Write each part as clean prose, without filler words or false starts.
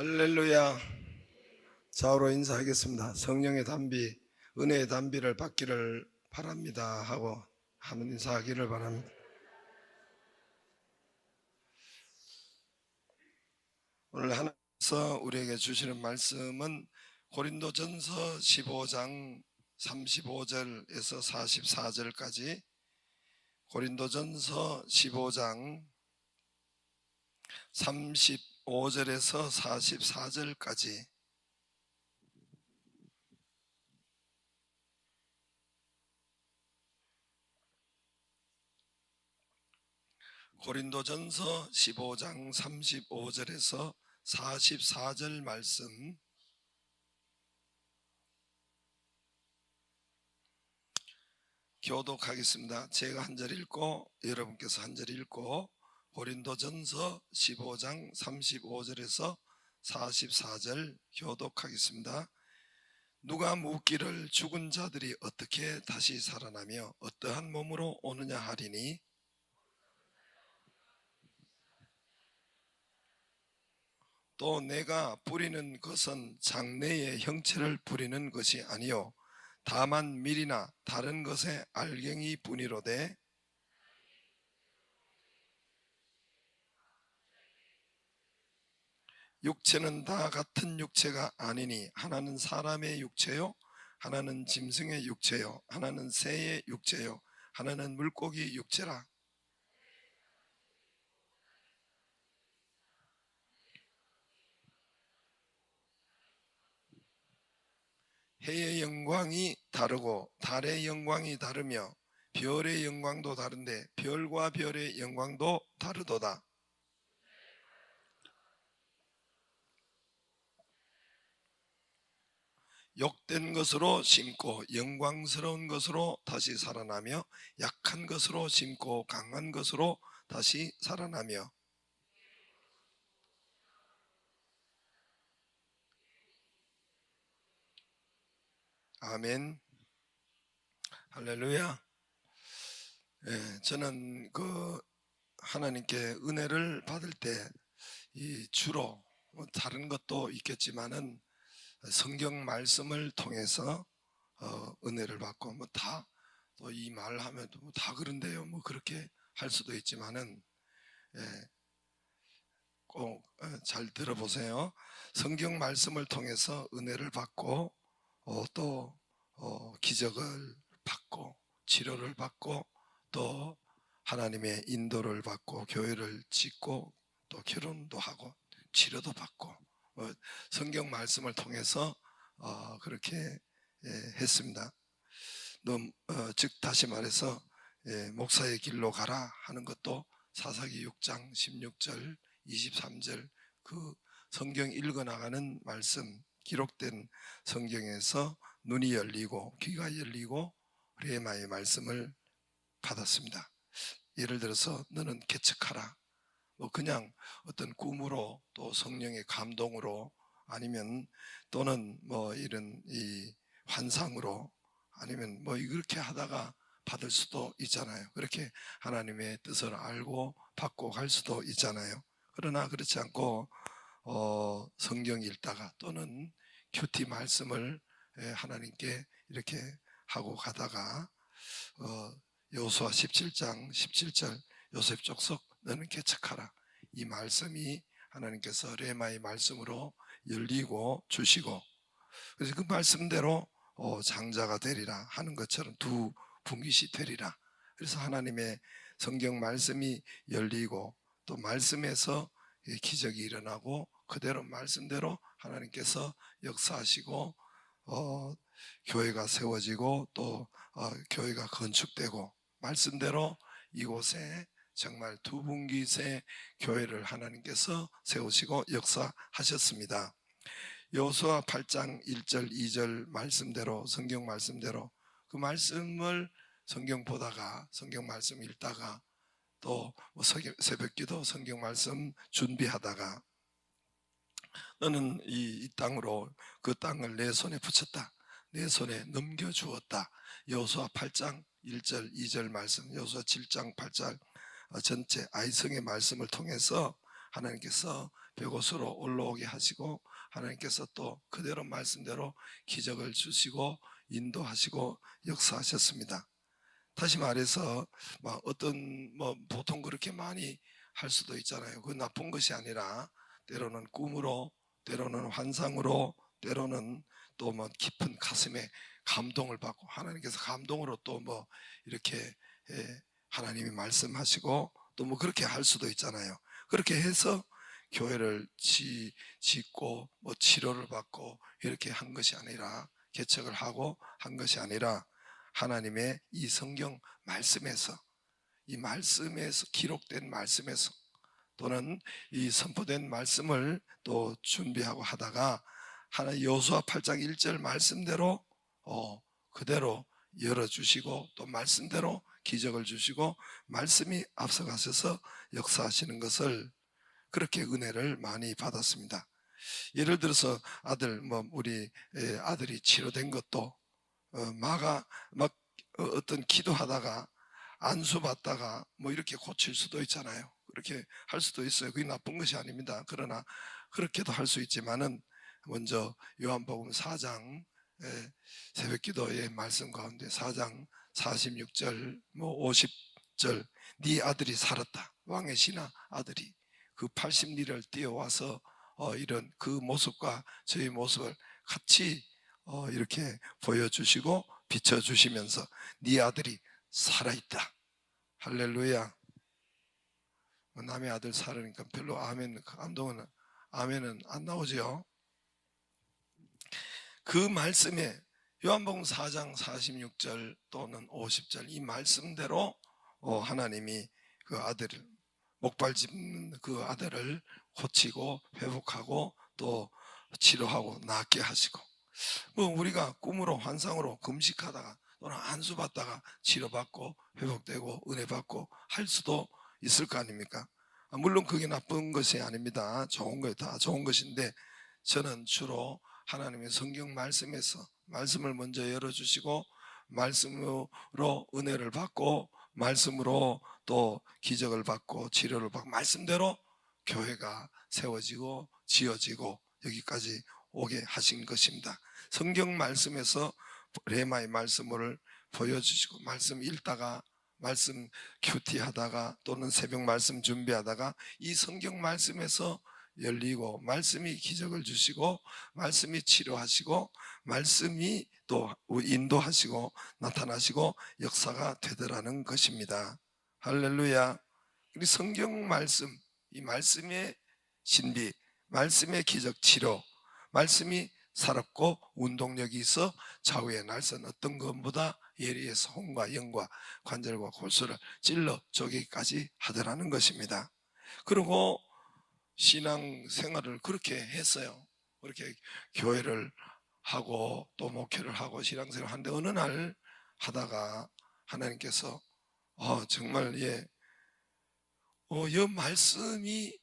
할렐루야. 좌우로 인사하겠습니다. 성령의 담비, 은혜의 담비를 받기를 바랍니다 하고 한번 인사하기를 바랍니다. 오늘 하나님께서 우리에게 주시는 말씀은 고린도전서 15장 35절에서 44절까지, 고린도전서 15장 35절에서 44절까지 고린도전서 15장 35절에서 44절 말씀 교독하겠습니다. 제가 한 절 읽고 여러분께서 한 절 읽고 고린도전서 15장 35절에서 44절 교독하겠습니다. 누가 묻기를 죽은 자들이 어떻게 다시 살아나며 어떠한 몸으로 오느냐 하리니, 또 내가 뿌리는 것은 장래의 형체를 뿌리는 것이 아니요 다만 밀이나 다른 것의 알갱이 뿐이로되, 육체는 다 같은 육체가 아니니 하나는 사람의 육체요, 하나는 짐승의 육체요, 하나는 새의 육체요, 하나는 물고기 육체라. 해의 영광이 다르고 달의 영광이 다르며 별의 영광도 다른데 별과 별의 영광도 다르도다. 욕된 것으로 심고 영광스러운 것으로 다시 살아나며, 약한 것으로 심고 강한 것으로 다시 살아나며. 아멘. 할렐루야. 저는 하나님께 은혜를 받을 때 주로 다른 것도 있겠지만은 성경 말씀을 통해서 은혜를 받고, 다 또 이 말하면 다 그런데요, 그렇게 할 수도 있지만은 꼭 잘 들어보세요. 성경 말씀을 통해서 은혜를 받고 또 기적을 받고 치료를 받고 또 하나님의 인도를 받고 교회를 짓고 또 결혼도 하고 치료도 받고, 성경 말씀을 통해서 그렇게 했습니다. 즉 다시 말해서 목사의 길로 가라 하는 것도 사사기 6장 16절 23절 그 성경 읽어나가는 말씀, 기록된 성경에서 눈이 열리고 귀가 열리고 레마의 말씀을 받았습니다. 예를 들어서 너는 개척하라, 그냥 어떤 꿈으로 또 성령의 감동으로 아니면 또는 이런 이 환상으로 아니면 이렇게 하다가 받을 수도 있잖아요. 그렇게 하나님의 뜻을 알고 받고 갈 수도 있잖아요. 그러나 그렇지 않고 성경 읽다가 또는 큐티 말씀을 하나님께 이렇게 하고 가다가 여호수아 17장 17절 요셉 족속 너는 개척하라, 이 말씀이 하나님께서 레마의 말씀으로 열리고 주시고, 그래서 그 말씀대로 장자가 되리라 하는 것처럼 두 분깃이 되리라. 그래서 하나님의 성경 말씀이 열리고 또 말씀에서 기적이 일어나고 그대로 말씀대로 하나님께서 역사하시고 교회가 세워지고 또 교회가 건축되고 말씀대로 이곳에 정말 두 분깃의 교회를 하나님께서 세우시고 역사하셨습니다. 여호수아 8장 1절 2절 말씀대로, 성경 말씀대로 그 말씀을 성경 보다가 성경 말씀 읽다가 또 새벽기도 성경 말씀 준비하다가 너는 이 땅으로 그 땅을 내 손에 붙였다, 내 손에 넘겨주었다. 여호수아 8장 1절 2절 말씀, 여호수아 7장 8절 전체 아이성의 말씀을 통해서 하나님께서 그곳으로 올라오게 하시고 하나님께서 또 그대로 말씀대로 기적을 주시고 인도하시고 역사하셨습니다. 다시 말해서 어떤 보통 그렇게 많이 할 수도 있잖아요. 그 나쁜 것이 아니라 때로는 꿈으로, 때로는 환상으로, 때로는 또 깊은 가슴에 감동을 받고 하나님께서 감동으로 또 이렇게 하나님이 말씀하시고 또 그렇게 할 수도 있잖아요. 그렇게 해서 교회를 짓고 치료를 받고 이렇게 한 것이 아니라, 개척을 하고 한 것이 아니라 하나님의 이 성경 말씀에서, 이 말씀에서 기록된 말씀에서 또는 이 선포된 말씀을 또 준비하고 하다가 하나 여호수아 8장 1절 말씀대로 그대로 열어주시고 또 말씀대로 기적을 주시고 말씀이 앞서가셔서 역사하시는 것을, 그렇게 은혜를 많이 받았습니다. 예를 들어서 우리 아들이 치료된 것도 어떤 기도하다가 안수 받다가 이렇게 고칠 수도 있잖아요. 그렇게 할 수도 있어요. 그게 나쁜 것이 아닙니다. 그러나 그렇게도 할 수 있지만은 먼저 요한복음 4장 새벽기도의 말씀 가운데 4장 46절 50절 네 아들이 살았다. 왕의 신하 아들이 그 80리를 뛰어와서 이런 그 모습과 저희 모습을 같이 이렇게 보여주시고 비춰주시면서 네 아들이 살아있다. 할렐루야. 남의 아들 살으니까 별로 아멘, 감동은 아멘은 안 나오죠. 그 말씀에 요한복음 4장 46절 또는 50절 이 말씀대로 하나님이 그 아들을, 목발 짚는 그 아들을 고치고 회복하고 또 치료하고 낫게 하시고, 우리가 꿈으로 환상으로 금식하다가 또는 안수 받다가 치료받고 회복되고 은혜 받고 할 수도 있을 거 아닙니까? 물론 그게 나쁜 것이 아닙니다. 좋은 거예요. 다 좋은 것인데 저는 주로 하나님의 성경 말씀에서 말씀을 먼저 열어주시고 말씀으로 은혜를 받고 말씀으로 또 기적을 받고 치료를 받고 말씀대로 교회가 세워지고 지어지고 여기까지 오게 하신 것입니다. 성경 말씀에서 레마의 말씀을 보여주시고 말씀 읽다가 말씀 큐티하다가 또는 새벽 말씀 준비하다가 이 성경 말씀에서 열리고 말씀이 기적을 주시고 말씀이 치료하시고 말씀이 또 인도하시고 나타나시고 역사가 되더라는 것입니다. 할렐루야. 우리 성경 말씀, 이 말씀의 신비, 말씀의 기적 치료, 말씀이 살았고 운동력이 있어 좌우의 날선 어떤 것보다 예리해서 혼과 영과 관절과 골수를 찔러 쪼개기까지 하더라는 것입니다. 그리고 신앙 생활을 그렇게 했어요. 그렇게 교회를 하고 또 목회를 하고 신앙생활을 하는데 어느 날 하다가 하나님께서 정말 이 말씀이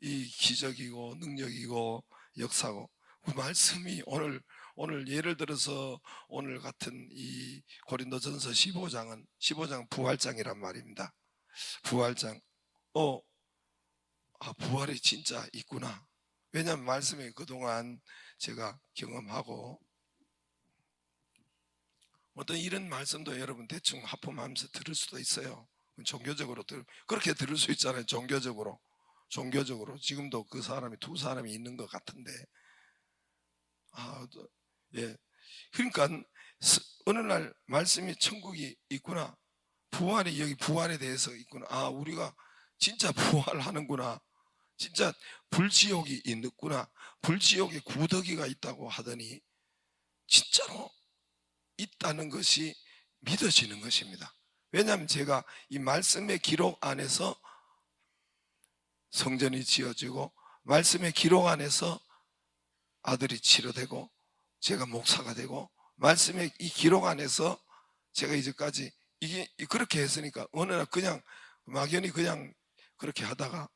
이 기적이고 능력이고 역사고, 그 말씀이 오늘 예를 들어서 오늘 같은 이 고린도전서 15장 부활장이란 말입니다. 부활장. 부활이 진짜 있구나. 왜냐하면 말씀이 그동안 제가 경험하고 어떤 이런 말씀도 여러분 대충 하품하면서 들을 수도 있어요. 종교적으로 그렇게 들을 수 있잖아요. 종교적으로 지금도 그 사람이 두 사람이 있는 것 같은데 그러니까 어느 날 말씀이 천국이 있구나, 부활이 여기 부활에 대해서 있구나, 우리가 진짜 부활하는구나, 진짜 불지옥이 있구나, 불지옥에 구더기가 있다고 하더니 진짜로 있다는 것이 믿어지는 것입니다. 왜냐하면 제가 이 말씀의 기록 안에서 성전이 지어지고 말씀의 기록 안에서 아들이 치료되고 제가 목사가 되고 말씀의 이 기록 안에서 제가 이제까지 이게 그렇게 했으니까 어느 날 그냥 막연히 그냥 그렇게 하다가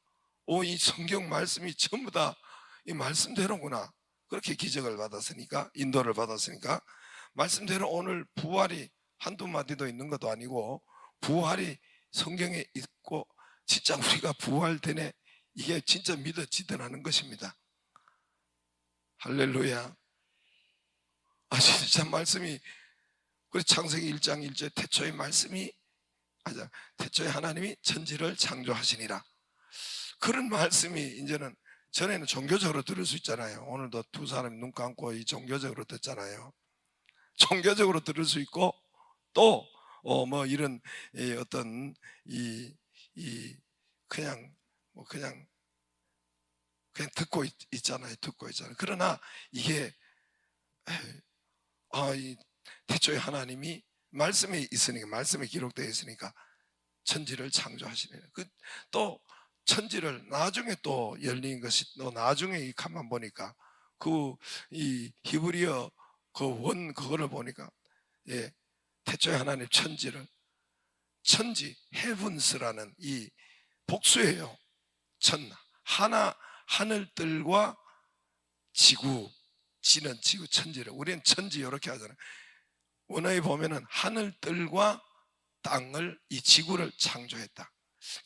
이 성경 말씀이 전부 다 이 말씀대로구나, 그렇게 기적을 받았으니까, 인도를 받았으니까 말씀대로 오늘 부활이 한두 마디도 있는 것도 아니고 부활이 성경에 있고 진짜 우리가 부활되네, 이게 진짜 믿어지더라는 것입니다. 할렐루야. 진짜 말씀이, 그래 창세기 1장 1절 태초의 말씀이, 태초에 하나님이 천지를 창조하시니라. 그런 말씀이 이제는, 전에는 종교적으로 들을 수 있잖아요. 오늘도 두 사람이 눈 감고 이 종교적으로 듣잖아요. 종교적으로 들을 수 있고, 또 뭐 이런 어떤 그냥 듣고 있잖아요. 그러나 이게 이 태초에 하나님이 말씀에 있으니까, 말씀에 기록되어 있으니까 천지를 창조하시네. 또 천지를 나중에 또 열린 것이, 또 나중에 이 칸만 보니까 이 히브리어 원 그거를 보니까, 태초에 하나님 천지 헤븐스라는 이 복수예요. 하늘들과 지구, 지는 지구, 천지를, 우리는 천지 이렇게 하잖아요. 원어에 보면은 하늘들과 땅을, 이 지구를 창조했다.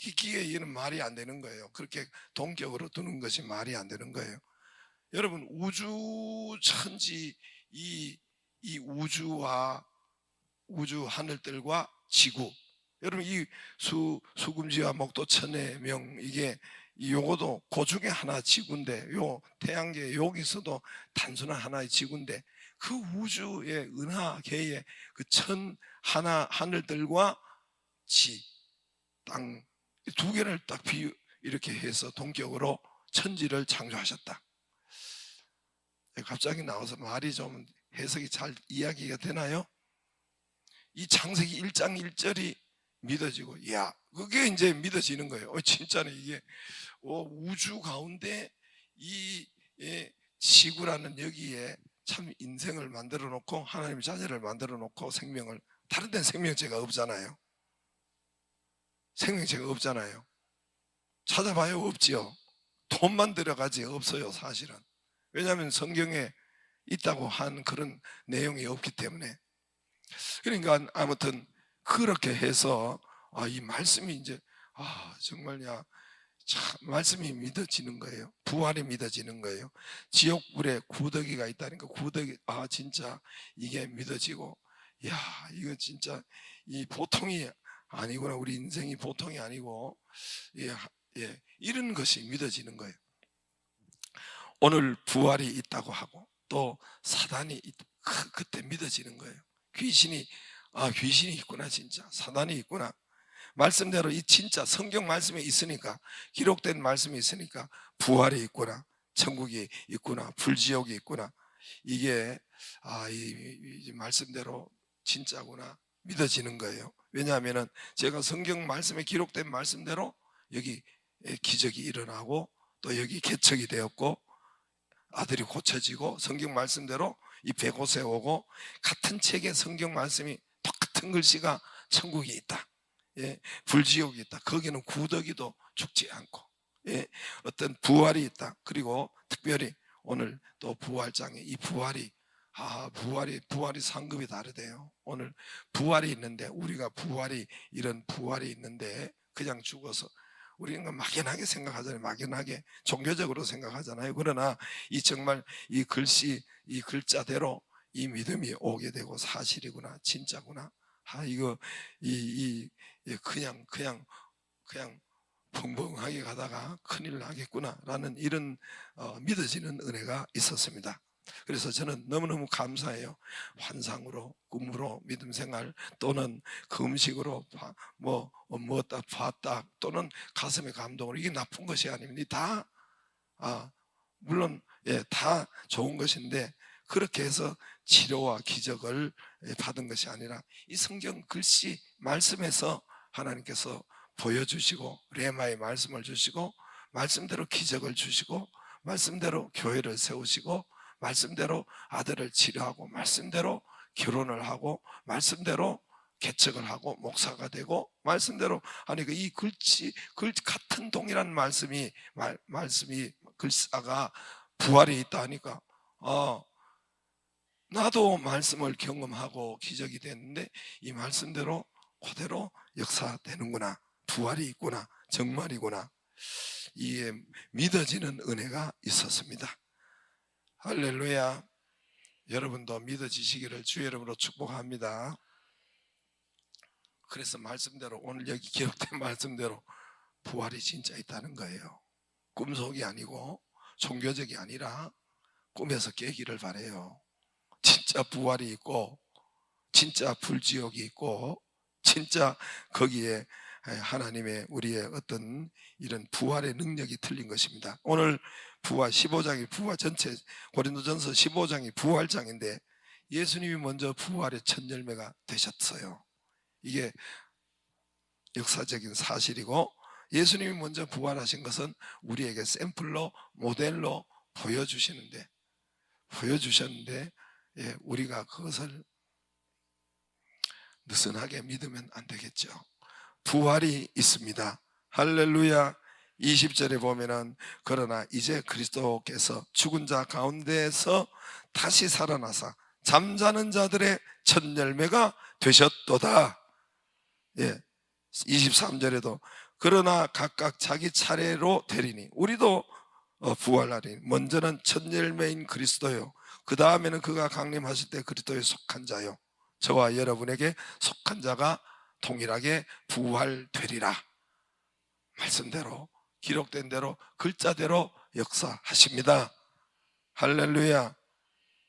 이게는 말이 안 되는 거예요. 그렇게 동격으로 두는 것이 말이 안 되는 거예요. 여러분, 우주 천지, 이 우주와 우주 하늘들과 지구, 여러분 이 수금지와 목도 천의 명, 이게 요거도 그 중에 하나 지구인데, 요 태양계 여기서도 단순한 하나의 지구인데, 그 우주의 은하계의 그 하늘들과 땅 두 개를 딱 이렇게 해서 동격으로 천지를 창조하셨다. 갑자기 나와서 말이 좀 해석이 잘 이야기가 되나요? 이 창세기 1장 1절이 믿어지고, 그게 이제 믿어지는 거예요. 진짜는 이게 우주 가운데 이 지구라는 여기에 참 인생을 만들어 놓고, 하나님의 자녀를 만들어 놓고, 생명을, 다른 데는 생명체가 없잖아요. 생명체가 없잖아요. 찾아봐요, 없지요. 돈만 들어가지 없어요, 사실은. 왜냐하면 성경에 있다고 한 그런 내용이 없기 때문에. 그러니까 아무튼 그렇게 해서 이 말씀이 이제 정말야, 참 말씀이 믿어지는 거예요. 부활이 믿어지는 거예요. 지옥불에 구더기가 있다니까, 구더기, 진짜 이게 믿어지고, 이거 진짜 이 보통이 아니구나, 우리 인생이 보통이 아니고, 이런 것이 믿어지는 거예요. 오늘 부활이 있다고 하고, 또 사단이 그때 믿어지는 거예요. 귀신이 있구나, 진짜 사단이 있구나. 말씀대로 이 진짜 성경 말씀에 있으니까, 기록된 말씀이 있으니까 부활이 있구나, 천국이 있구나, 불지옥이 있구나, 이게 이 말씀대로 진짜구나 믿어지는 거예요. 왜냐하면 제가 성경 말씀에 기록된 말씀대로 여기 기적이 일어나고, 또 여기 개척이 되었고, 아들이 고쳐지고, 성경 말씀대로 이 100옷에 오고, 같은 책에 성경 말씀이 똑같은 글씨가 천국이 있다, 불지옥이 있다, 거기는 구더기도 죽지 않고, 어떤 부활이 있다. 그리고 특별히 오늘 또 부활장에 이 부활이 상급이 다르대요. 오늘 부활이 있는데, 우리가 이런 부활이 있는데 그냥 죽어서, 우리는 막연하게 생각하잖아요. 막연하게 종교적으로 생각하잖아요. 그러나 정말 이 글씨, 이 글자대로 이 믿음이 오게 되고, 사실이구나, 진짜구나, 이거 그냥 벙벙하게 가다가 큰일 나겠구나라는 이런 믿어지는 은혜가 있었습니다. 그래서 저는 너무너무 감사해요. 환상으로, 꿈으로 믿음 생활, 또는 그 음식으로 뭐다 봤다, 또는 가슴의 감동으로, 이게 나쁜 것이 아닙니다. 다 물론 다 좋은 것인데, 그렇게 해서 치료와 기적을 받은 것이 아니라, 이 성경 글씨 말씀에서 하나님께서 보여주시고, 레마의 말씀을 주시고, 말씀대로 기적을 주시고, 말씀대로 교회를 세우시고, 말씀대로 아들을 치료하고, 말씀대로 결혼을 하고, 말씀대로 개척을 하고 목사가 되고, 말씀대로 이 같은 동일한 말씀이 글자가 부활이 있다 하니까, 나도 말씀을 경험하고 기적이 됐는데, 이 말씀대로 그대로 역사되는구나, 부활이 있구나, 정말이구나. 이게 믿어지는 은혜가 있었습니다. 할렐루야. 여러분도 믿어지시기를 주의 이름으로 축복합니다. 그래서 말씀대로, 오늘 여기 기록된 말씀대로 부활이 진짜 있다는 거예요. 꿈속이 아니고 종교적이 아니라 꿈에서 깨기를 바라요. 진짜 부활이 있고 진짜 불지옥이 있고 진짜 거기에 하나님의 우리의 어떤 이런 부활의 능력이 틀린 것입니다. 오늘 부활 15장이 부활 전체, 고린도전서 15장이 부활장인데 예수님이 먼저 부활의 첫 열매가 되셨어요. 이게 역사적인 사실이고, 예수님이 먼저 부활하신 것은 우리에게 샘플로, 모델로 보여주셨는데 우리가 그것을 느슨하게 믿으면 안 되겠죠. 부활이 있습니다. 할렐루야. 20절에 보면은 그러나 이제 그리스도께서 죽은 자 가운데에서 다시 살아나사 잠자는 자들의 첫 열매가 되셨도다. 23절에도 그러나 각각 자기 차례로 되리니 우리도 부활하리니 먼저는 첫 열매인 그리스도요, 그 다음에는 그가 강림하실 때 그리스도에 속한 자요, 저와 여러분에게 속한 자가 동일하게 부활되리라. 말씀대로, 기록된 대로, 글자대로 역사하십니다. 할렐루야.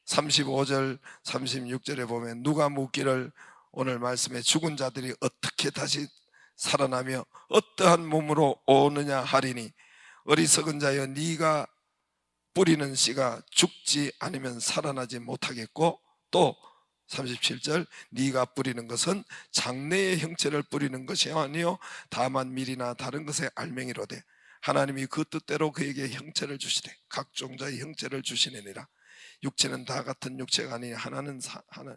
35절 36절에 보면 누가 묻기를 오늘 말씀에 죽은 자들이 어떻게 다시 살아나며 어떠한 몸으로 오느냐 하리니 어리석은 자여 네가 뿌리는 씨가 죽지 않으면 살아나지 못하겠고, 또 37절 네가 뿌리는 것은 장래의 형체를 뿌리는 것이 아니요 다만 밀이나 다른 것의 알맹이로되 하나님이 그 뜻대로 그에게 형체를 주시되 각 종자의 형체를 주시느니라. 육체는 다 같은 육체가 아니 하나는 하나.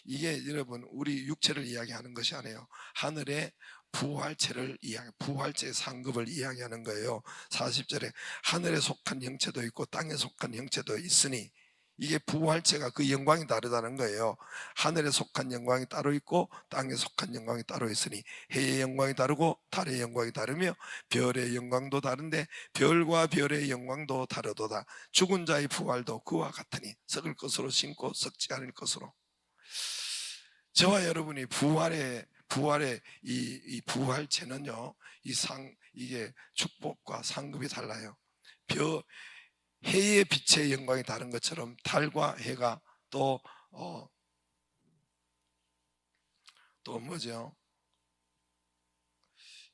이게 여러분 우리 육체를 이야기하는 것이 아니에요. 하늘의 부활체를 부활체의 상급을 이야기하는 거예요. 40절에 하늘에 속한 형체도 있고 땅에 속한 형체도 있으니, 이게 부활체가 그 영광이 다르다는 거예요. 하늘에 속한 영광이 따로 있고 땅에 속한 영광이 따로 있으니 해의 영광이 다르고 달의 영광이 다르며 별의 영광도 다른데 별과 별의 영광도 다르도다. 죽은 자의 부활도 그와 같으니 썩을 것으로 심고 썩지 않을 것으로. 저와 여러분이 부활의 이 부활체는요, 이게 축복과 상급이 달라요. 해의 빛의 영광이 다른 것처럼 달과 해가 또 뭐죠?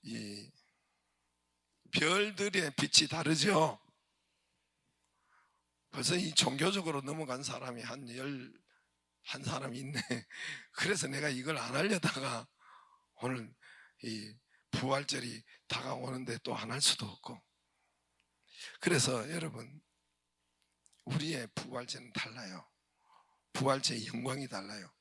이 별들의 빛이 다르죠. 벌써 이 종교적으로 넘어간 사람이 한 사람이 있네. 그래서 내가 이걸 안 하려다가 오늘 이 부활절이 다가오는데 또 안 할 수도 없고. 그래서 여러분 우리의 부활제는 달라요. 부활제의 영광이 달라요.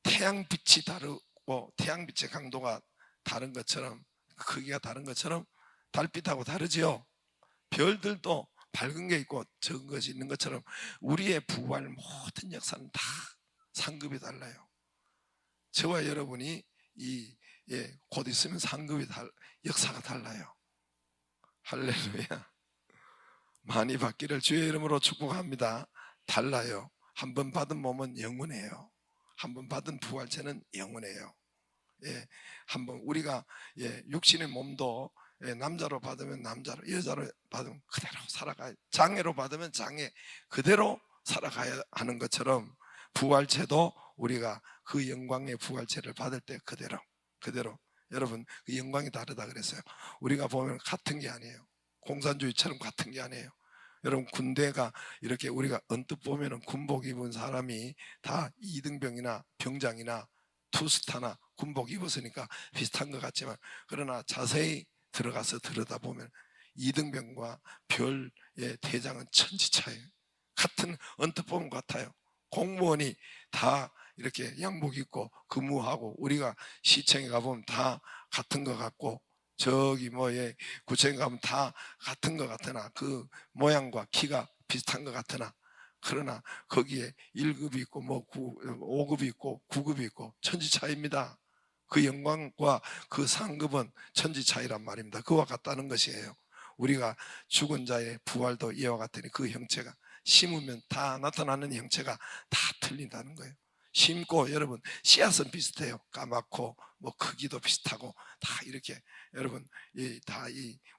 태양빛이 다르고 태양빛의 강도가 다른 것처럼, 크기가 다른 것처럼 달빛하고 다르지요. 별들도 밝은 게 있고 적은 것이 있는 것처럼 우리의 부활 모든 역사는 다 상급이 달라요. 저와 여러분이 곧 있으면 상급이 역사가 달라요. 할렐루야. 많이 받기를 주의 이름으로 축복합니다. 달라요. 한번 받은 몸은 영원해요. 한번 받은 부활체는 영원해요. 한번 우리가 육신의 몸도 남자로 받으면 남자로, 여자로 받으면 그대로 살아가야, 장애로 받으면 장애 그대로 살아가야 하는 것처럼 부활체도 우리가 그 영광의 부활체를 받을 때 그대로 여러분 그 영광이 다르다 그랬어요. 우리가 보면 같은 게 아니에요. 공산주의처럼 같은 게 아니에요. 여러분 군대가 이렇게 우리가 언뜻 보면 군복 입은 사람이 다 이등병이나 병장이나 투스타나 군복 입었으니까 비슷한 것 같지만, 그러나 자세히 들어가서 들여다보면 이등병과 별의 대장은 천지차이에요. 같은 언뜻 보면 같아요. 공무원이 다 이렇게 양복 입고 근무하고 우리가 시청에 가보면 다 같은 것 같고 저기 구청에 가면 다 같은 것 같으나 그 모양과 키가 비슷한 것 같으나, 그러나 거기에 1급이 있고 5급이 있고 9급이 있고 천지 차이입니다. 그 영광과 그 상급은 천지 차이란 말입니다. 그와 같다는 것이에요. 우리가 죽은 자의 부활도 이와 같으니 그 형체가 심으면 다 나타나는 형체가 다 틀린다는 거예요. 심고 여러분 씨앗은 비슷해요. 까맣고 뭐 크기도 비슷하고 다 이렇게 여러분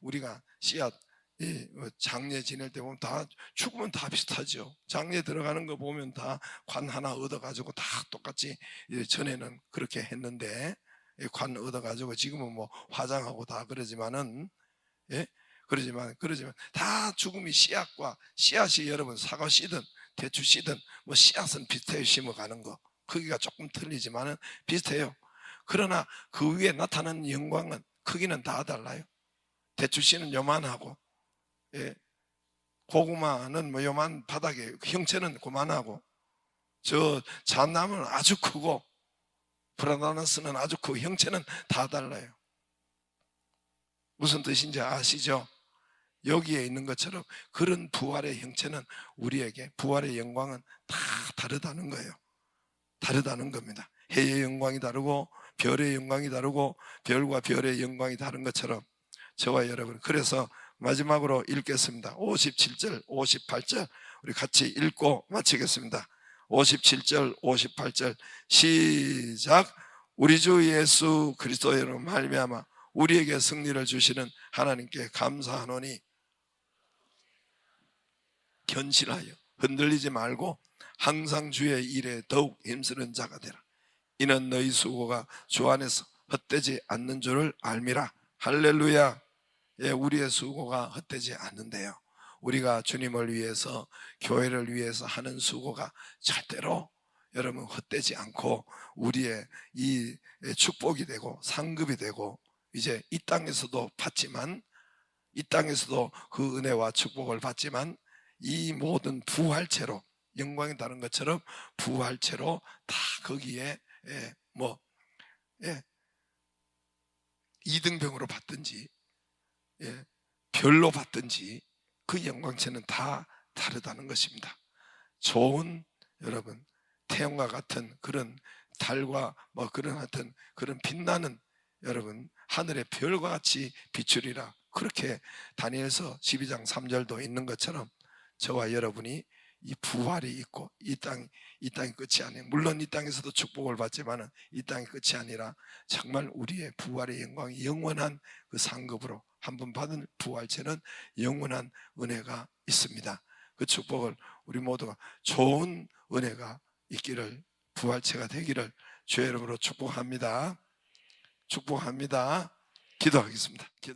우리가 씨앗 장례 지낼 때 보면 다 죽으면 다 비슷하죠. 장례 들어가는 거 보면 다 관 하나 얻어가지고 다 똑같이 전에는 그렇게 했는데 관 얻어가지고 지금은 뭐 화장하고 다 그러지만은 그러지만 다 죽음이 씨앗이 여러분 사과 씨든 대추 씨든 뭐 씨앗은 비슷해요. 심어가는 거 크기가 조금 틀리지만은 비슷해요. 그러나 그 위에 나타나는 영광은 크기는 다 달라요. 대추 씨는 요만하고 고구마는 뭐 요만 바닥에 형체는 고만하고 저 잣나무는 아주 크고 프라다나스는 아주 크고 형체는 다 달라요. 무슨 뜻인지 아시죠? 여기에 있는 것처럼 그런 부활의 형체는 우리에게 부활의 영광은 다 다르다는 거예요. 다르다는 겁니다. 해의 영광이 다르고 별의 영광이 다르고 별과 별의 영광이 다른 것처럼 저와 여러분, 그래서 마지막으로 읽겠습니다. 57절 58절 우리 같이 읽고 마치겠습니다. 57절 58절 시작. 우리 주 예수 그리스도로 말미암아 우리에게 승리를 주시는 하나님께 감사하노니 견실하여 흔들리지 말고 항상 주의 일에 더욱 힘쓰는 자가 되라. 이는 너희 수고가 주 안에서 헛되지 않는 줄을 알미라. 할렐루야. 우리의 수고가 헛되지 않는데요. 우리가 주님을 위해서 교회를 위해서 하는 수고가 절대로 여러분 헛되지 않고 우리의 이 축복이 되고 상급이 되고 이제 이 땅에서도 받지만 이 땅에서도 그 은혜와 축복을 받지만 이 모든 부활체로 영광이 다른 것처럼 부활체로 다 거기에 이등병으로 받든지 별로 받든지 그 영광체는 다 다르다는 것입니다. 좋은 여러분 태양과 같은 그런 달과 뭐 그런 하여튼 그런 빛나는 여러분 하늘의 별과 같이 비추리라. 그렇게 다니엘서 12장 3절도 있는 것처럼 저와 여러분이 이 부활이 있고 이 땅이 끝이 아니에요. 물론 이 땅에서도 축복을 받지만 이 땅이 끝이 아니라 정말 우리의 부활의 영광이 영원한 그 상급으로 한 번 받은 부활체는 영원한 은혜가 있습니다. 그 축복을 우리 모두가 좋은 은혜가 있기를 부활체가 되기를 주의 이름으로 축복합니다. 축복합니다. 기도하겠습니다.